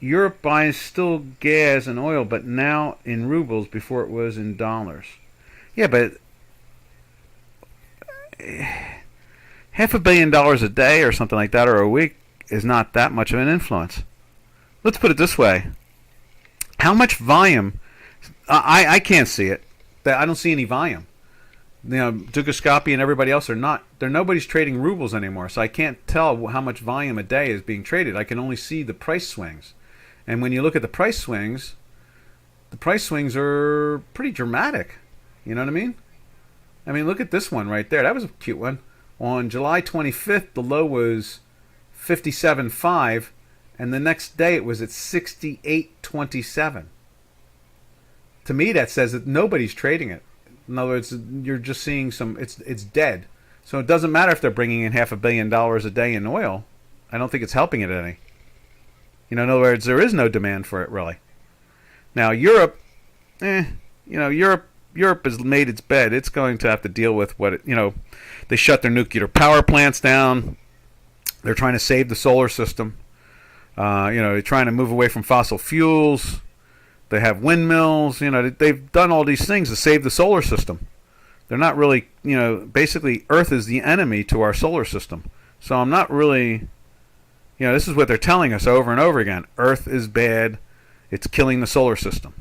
Europe buys still gas and oil, but now in rubles before it was in dollars. Yeah, but $500 million a day or something like that, or a week, is not that much of an influence. Let's put it this way. How much volume? I can't see it. I don't see any volume. Dukascopy and everybody else are not. Nobody's trading rubles anymore, so I can't tell how much volume a day is being traded. I can only see the price swings. And when you look at the price swings are pretty dramatic. You know what I mean? I mean, look at this one right there. That was a cute one. On July 25th, the low was 57.5, and the next day it was at 68.27. To me, that says that nobody's trading it. In other words, you're just seeing it's dead. So it doesn't matter if they're bringing in $500 million a day in oil. I don't think it's helping it any. In other words, there is no demand for it really. Now Europe, Europe has made its bed. It's going to have to deal with what they shut their nuclear power plants down. They're trying to save the solar system. They're trying to move away from fossil fuels. They have windmills. They've done all these things to save the solar system. They're not really, basically Earth is the enemy to our solar system. So I'm not really, this is what they're telling us over and over again. Earth is bad. It's killing the solar system.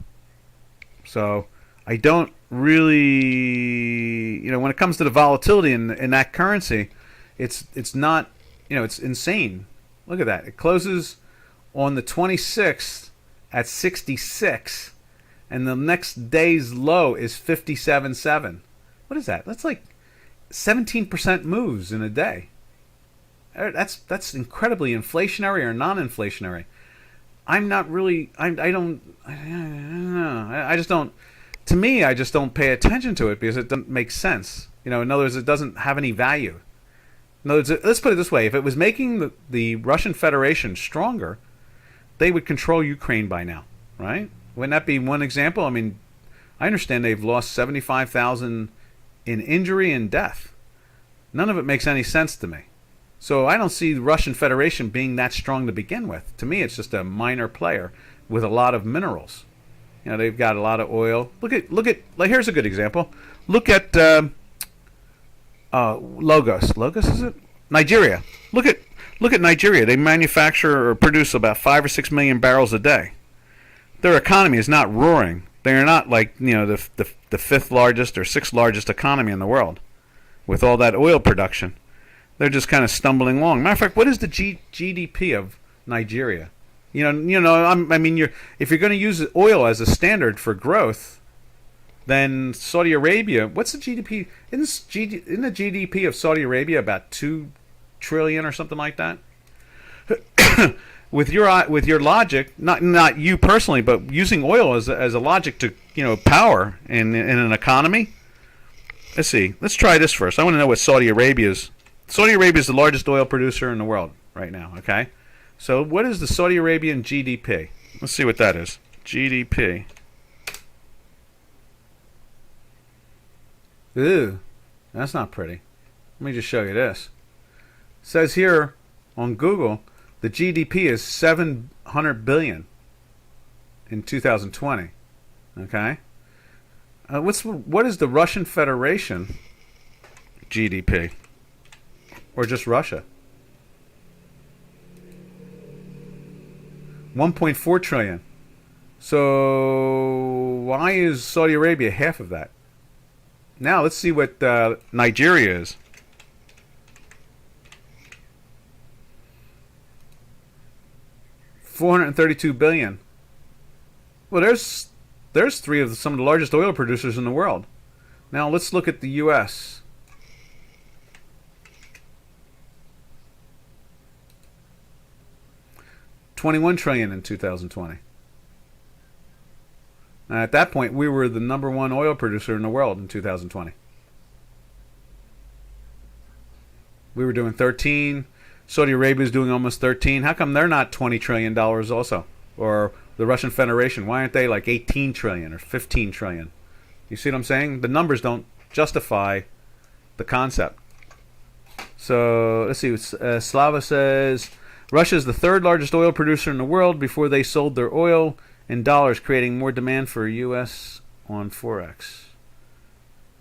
So I don't really, when it comes to the volatility in that currency, it's not, it's insane. Look at that. It closes on the 26th at 66, and the next day's low is 57.7. What is that? That's like 17% moves in a day. That's incredibly inflationary or non-inflationary. I'm not really. I don't know. I just don't. To me, I just don't pay attention to it because it doesn't make sense. In other words, it doesn't have any value. In other words, let's put it this way: if it was making the Russian Federation stronger, they would control Ukraine by now, right? Wouldn't that be one example? I mean, I understand they've lost 75,000 in injury and death. None of it makes any sense to me. So I don't see the Russian Federation being that strong to begin with. To me, it's just a minor player with a lot of minerals. They've got a lot of oil. Look at. Like, here's a good example. Look at Lagos. Lagos, is it? Nigeria. Look at Nigeria. They manufacture or produce about 5 or 6 million barrels a day. Their economy is not roaring. They're not like the 5th largest or 6th largest economy in the world with all that oil production. They're just kind of stumbling along. Matter of fact, what is the GDP of Nigeria? If you're going to use oil as a standard for growth, then Saudi Arabia. What's the GDP? Isn't the GDP of Saudi Arabia about $2 trillion or something like that? with your logic, not you personally, but using oil as a logic to power in an economy. Let's see. Let's try this first. I want to know what Saudi Arabia is. Saudi Arabia is the largest oil producer in the world right now. Okay, so what is the Saudi Arabian GDP? Let's see what that is. GDP. Ew, that's not pretty. Let me just show you this. It says here on Google the GDP is 700 billion in 2020. Okay. What is the Russian Federation GDP? Or just Russia? 1.4 trillion. So why is Saudi Arabia half of that? Now let's see what Nigeria is. $432 billion. Well, there's three of some of the largest oil producers in the world. Now let's look at the U.S. $21 trillion in 2020. At that point, we were the number one oil producer in the world in 2020. We were doing 13. Saudi Arabia is doing almost 13. How come they're not $20 trillion also? Or the Russian Federation, why aren't they like 18 trillion or 15 trillion? You see what I'm saying? The numbers don't justify the concept. So let's see. Slava says Russia is the third largest oil producer in the world before they sold their oil in dollars, creating more demand for U.S. on Forex.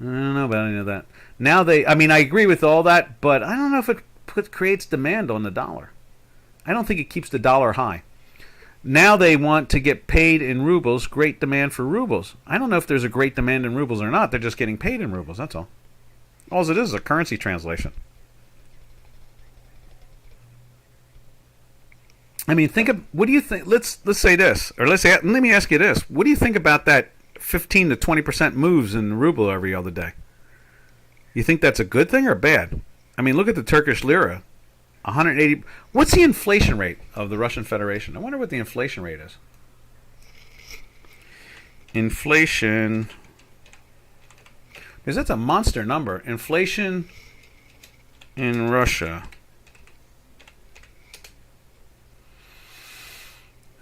I don't know about any of that. Now I agree with all that, but I don't know if it creates demand on the dollar. I don't think it keeps the dollar high. Now they want to get paid in rubles, great demand for rubles. I don't know if there's a great demand in rubles or not. They're just getting paid in rubles, that's all. All it is a currency translation. I mean, what do you think? Let's say this, or let me ask you this. What do you think about that 15 to 20% moves in the ruble every other day? You think that's a good thing or bad? I mean, look at the Turkish Lira. 180. What's the inflation rate of the Russian Federation? I wonder what the inflation rate is. Inflation, because that's a monster number. Inflation in Russia.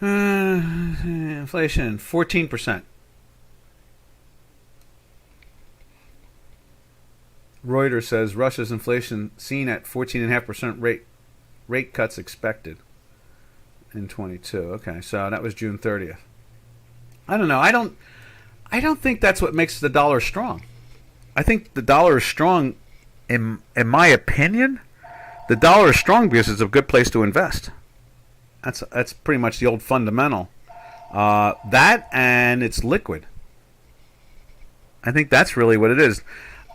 Inflation 14%. Reuters says Russia's inflation seen at 14.5% rate cuts expected in 22. Okay, so that was June 30th. I don't know. I don't think that's what makes the dollar strong. I think the dollar is strong, in my opinion. The dollar is strong because it's a good place to invest. That's pretty much the old fundamental. That and it's liquid. I think that's really what it is.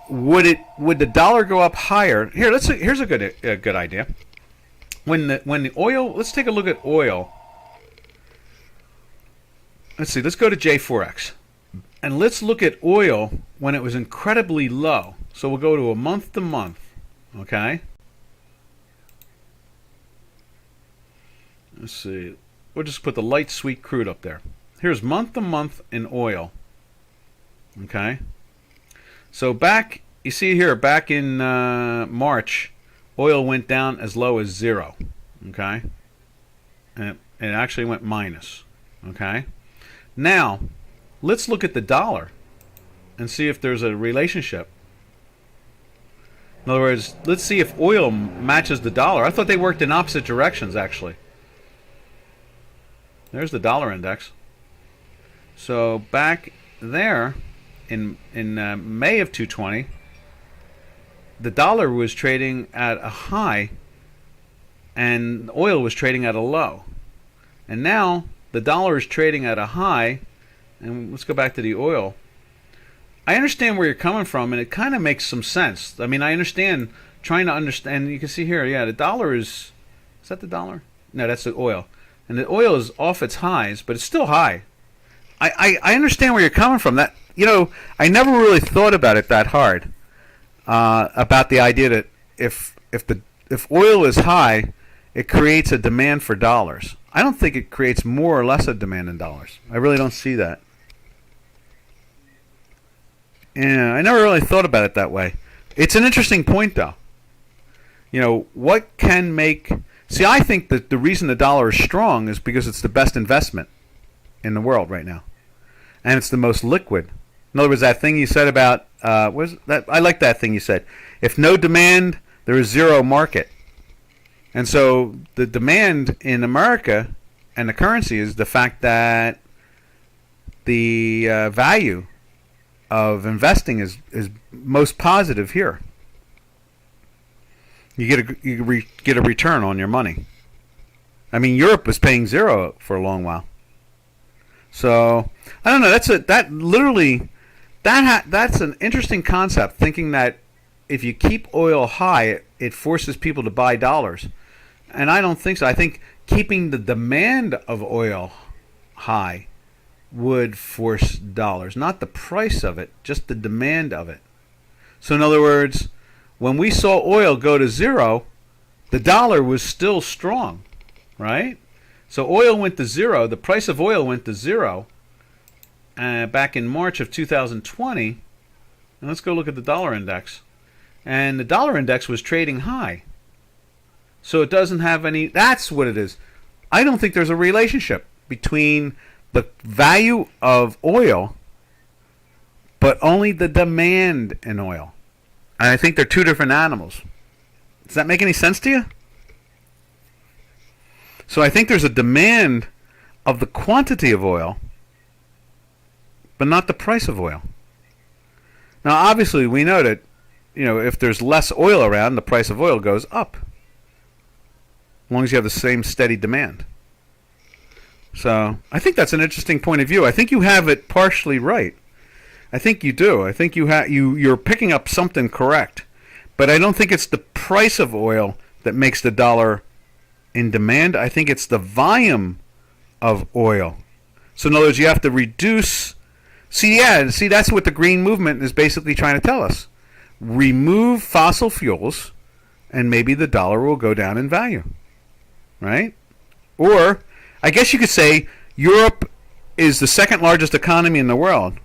Would the dollar go up higher? Here's a good idea. When the oil, let's take a look at oil. Let's see. Let's go to J4X, and let's look at oil when it was incredibly low. So we'll go to a month to month. Okay. Let's see. We'll just put the light sweet crude up there. Here's month to month in oil. Okay. So you see here, back in March, oil went down as low as 0. Okay. And it actually went minus. Okay. Now, let's look at the dollar and see if there's a relationship. In other words, let's see if oil matches the dollar. I thought they worked in opposite directions, actually. There's the dollar index. So back there in May of 2020, the dollar was trading at a high and oil was trading at a low. And now the dollar is trading at a high, and let's go back to the oil. I understand where you're coming from, and it kind of makes some sense. I mean, I understand, trying to understand. You can see here, yeah, the dollar is that the dollar? No, that's the oil. And the oil is off its highs, but it's still high. I understand where you're coming from. That, I never really thought about it that hard. About the idea that if oil is high, it creates a demand for dollars. I don't think it creates more or less of demand in dollars. I really don't see that. Yeah, I never really thought about it that way. It's an interesting point, though. What can make... See, I think that the reason the dollar is strong is because it's the best investment in the world right now. And it's the most liquid. In other words, that thing you said about... I like that thing you said. If no demand, there is zero market. And so the demand in America and the currency is the fact that the value of investing is most positive here. You get a return on your money. I mean, Europe was paying zero for a long while. So I don't know. That's an interesting concept. Thinking that if you keep oil high, it forces people to buy dollars, and I don't think so. I think keeping the demand of oil high would force dollars, not the price of it, just the demand of it. So in other words, when we saw oil go to zero, the dollar was still strong, right? So oil went to zero. The price of oil went to zero back in March of 2020. And let's go look at the dollar index. And the dollar index was trading high. So it doesn't have any... That's what it is. I don't think there's a relationship between the value of oil, but only the demand in oil. And I think they're two different animals. Does that make any sense to you? So I think there's a demand of the quantity of oil, but not the price of oil. Now, obviously, we know that, if there's less oil around, the price of oil goes up, as long as you have the same steady demand. So I think that's an interesting point of view. I think you have it partially right. I think you do. I think you're picking up something correct. But I don't think it's the price of oil that makes the dollar in demand. I think it's the volume of oil. So in other words, you have to reduce... See, that's what the green movement is basically trying to tell us. Remove fossil fuels, and maybe the dollar will go down in value. Right? Or, I guess you could say, Europe is the second largest economy in the world.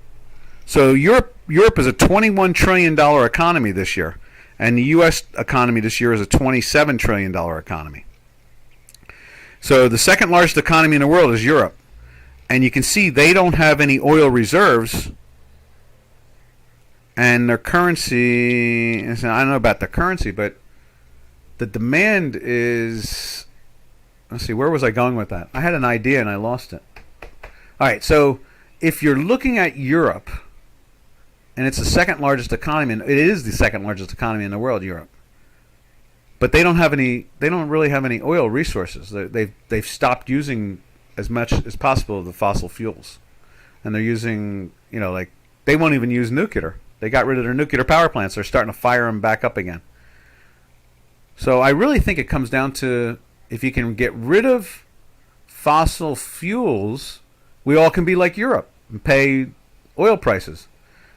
So Europe is a $21 trillion economy this year. And the U.S. economy this year is a $27 trillion economy. So the second largest economy in the world is Europe. And you can see they don't have any oil reserves. And their currency, I don't know about the currency, but the demand is... Let's see, where was I going with that? I had an idea and I lost it. All right, so if you're looking at Europe, and it's the second largest economy, and it is the second largest economy in the world, Europe. But they don't really have any oil resources. They've stopped using as much as possible of the fossil fuels. And they're using, they won't even use nuclear. They got rid of their nuclear power plants. They're starting to fire them back up again. So I really think it comes down to, if you can get rid of fossil fuels, we all can be like Europe and pay oil prices.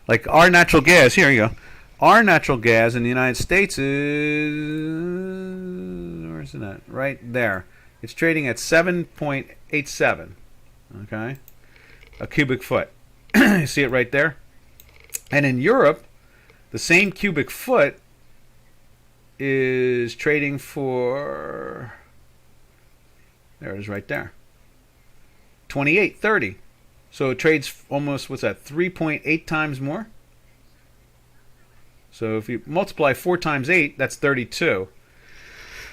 Like our natural gas, here you go. Our natural gas in the United States is, where is it at? Right there. It's trading at 7.87, okay, a cubic foot. You see it right there? And in Europe, the same cubic foot is trading for, there it is right there, 28.30. So it trades almost, 3.8 times more? So if you multiply 4 times 8, that's 32.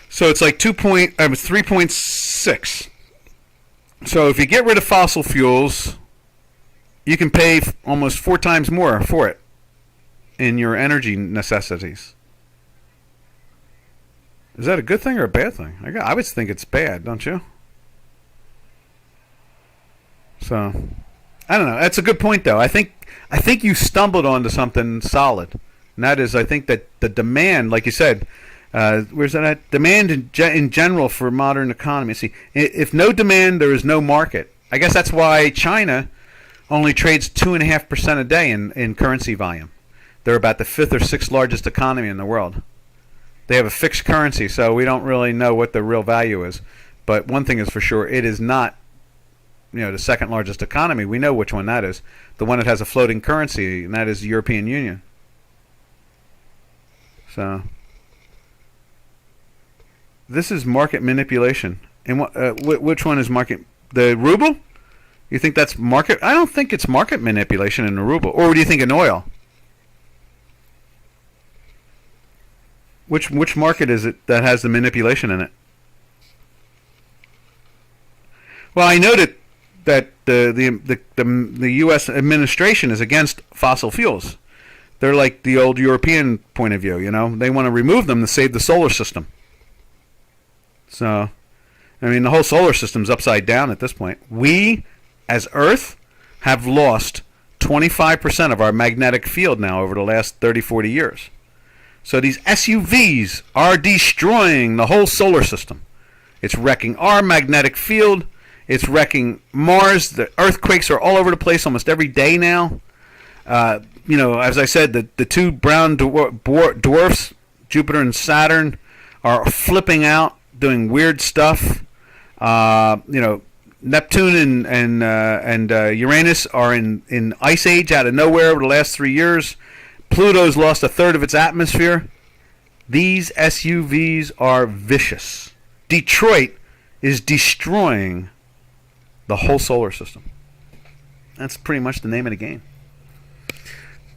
So it's like 3.6. So if you get rid of fossil fuels, you can pay almost 4 times more for it in your energy necessities. Is that a good thing or a bad thing? I would think it's bad, don't you? So, I don't know. That's a good point, though. I think you stumbled onto something solid. And that is, I think that the demand, like you said, where's that at? Demand in general for modern economy. See, if no demand, there is no market. I guess that's why China only trades 2.5% a day in currency volume. They're about the 5th or 6th largest economy in the world. They have a fixed currency, so we don't really know what the real value is. But one thing is for sure, it is not, the second largest economy. We know which one that is. The one that has a floating currency, and that is the European Union. So this is market manipulation. And which one is market? The ruble? You think that's market? I don't think it's market manipulation in the ruble. Or do you think in oil? Which market is it that has the manipulation in it? Well, I know that the U.S. administration is against fossil fuels. They're like the old European point of view, They want to remove them to save the solar system. So, the whole solar system's upside down at this point. We, as Earth, have lost 25% of our magnetic field now over the last 30, 40 years. So these SUVs are destroying the whole solar system. It's wrecking our magnetic field. It's wrecking Mars. The earthquakes are all over the place almost every day now. As I said, the two brown dwarfs, Jupiter and Saturn, are flipping out, doing weird stuff. Neptune and Uranus are in ice age out of nowhere over the last 3 years. Pluto's lost a third of its atmosphere. These SUVs are vicious. Detroit is destroying the whole solar system. That's pretty much the name of the game.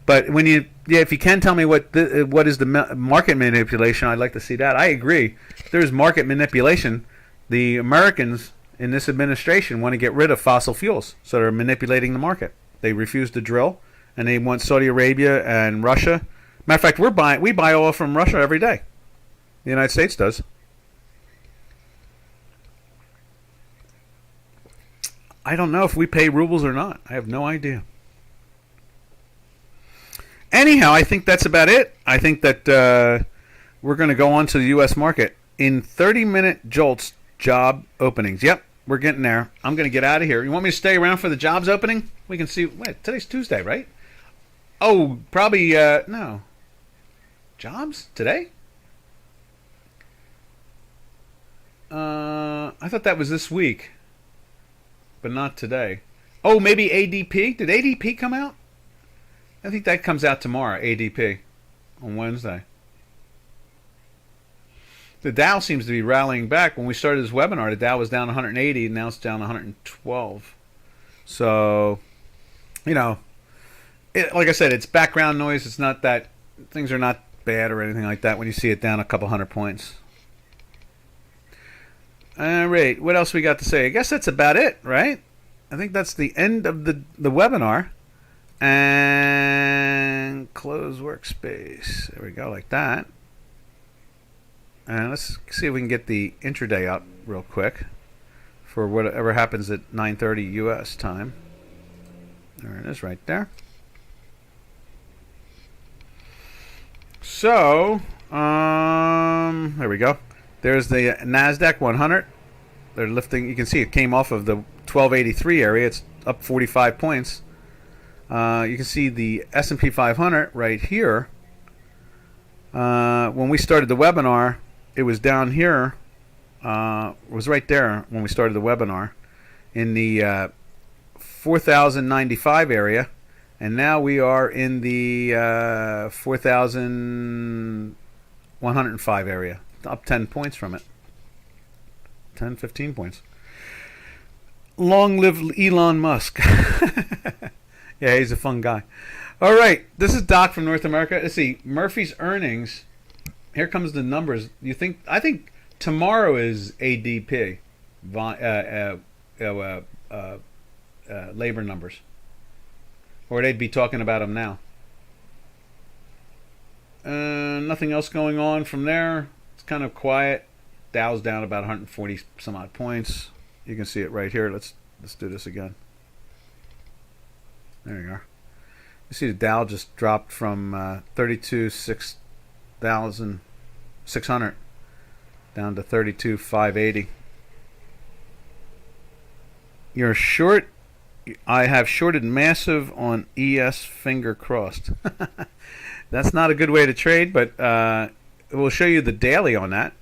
But if you can tell me what is the market manipulation, I'd like to see that. I agree. There's market manipulation. The Americans in this administration want to get rid of fossil fuels, so they're manipulating the market. They refuse to drill, and they want Saudi Arabia and Russia. Matter of fact, we buy oil from Russia every day. The United States does. I don't know if we pay rubles or not. I have no idea. Anyhow, I think that's about it. I think that we're going to go on to the U.S. market in 30-minute jolts. Job openings. Yep, we're getting there. I'm going to get out of here. You want me to stay around for the jobs opening? We can see. Wait, today's Tuesday, right? Oh, probably no. Jobs today? I thought that was this week, but not today. Oh, maybe ADP. Did ADP come out? I think that comes out tomorrow. ADP on Wednesday. The Dow seems to be rallying back. When we started this webinar, the Dow was down 180, and now it's down 112. So, like I said, it's background noise. It's not that things are not bad or anything like that when you see it down a couple hundred points. All right, what else we got to say? I guess that's about it, right? I think that's the end of the webinar. And close workspace. There we go, like that. And let's see if we can get the intraday up real quick for whatever happens at 9:30 U.S. time. There it is right there. So, there we go. There's the NASDAQ 100. They're lifting. You can see it came off of the 1283 area. It's up 45 points. You can see the S&P 500 right here. When we started the webinar, it was down here. It was right there when we started the webinar in the 4,095 area. And now we are in the 4,105 area. Up 10 points from it. 10, 15 points. Long live Elon Musk. Yeah, he's a fun guy. All right, this is Doc from North America. Let's see, Murphy's earnings. Here comes the numbers. I think tomorrow is ADP, labor numbers, or they'd be talking about them now. Nothing else going on from there. It's kind of quiet. Dow's down about 140 some odd points. You can see it right here. Let's do this again. There you are. You see the Dow just dropped from 32,600 down to 32,580. You're short. I have shorted massive on ES, finger crossed. That's not a good way to trade, but we'll show you the daily on that.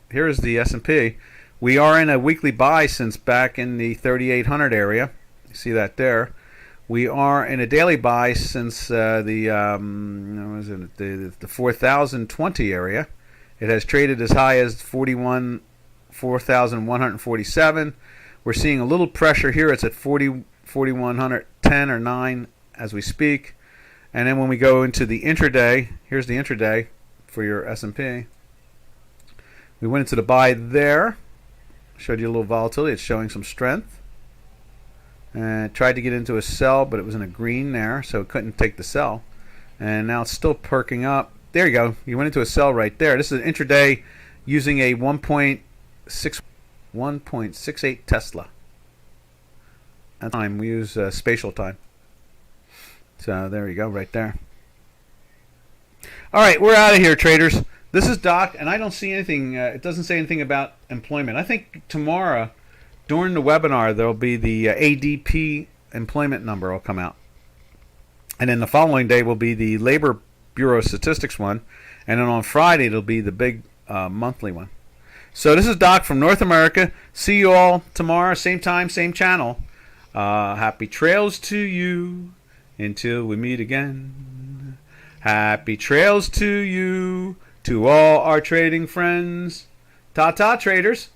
Here is the S&P. We are in a weekly buy since back in the 3,800 area. You see that there. We are in a daily buy since the 4,020 area. It has traded as high as 4,147. We're seeing a little pressure here. It's at 4,110 or 9 as we speak. And then when we go into the intraday, here's the intraday for your S&P. We went into the buy there. Showed you a little volatility. It's showing some strength. And tried to get into a sell, but it was in a green there, so it couldn't take the sell. And now it's still perking up. There you go. You went into a sell right there. This is an intraday using a 1.68 Tesla. At the time we use spatial time. So there you go, right there. All right, we're out of here, traders. This is Doc, and I don't see anything. It doesn't say anything about employment. I think tomorrow, during the webinar, there'll be the ADP employment number will come out. And then the following day will be the Labor Bureau Statistics one. And then on Friday, it'll be the big monthly one. So this is Doc from North America. See you all tomorrow, same time, same channel. Happy trails to you until we meet again. Happy trails to you, to all our trading friends. Ta-ta, traders.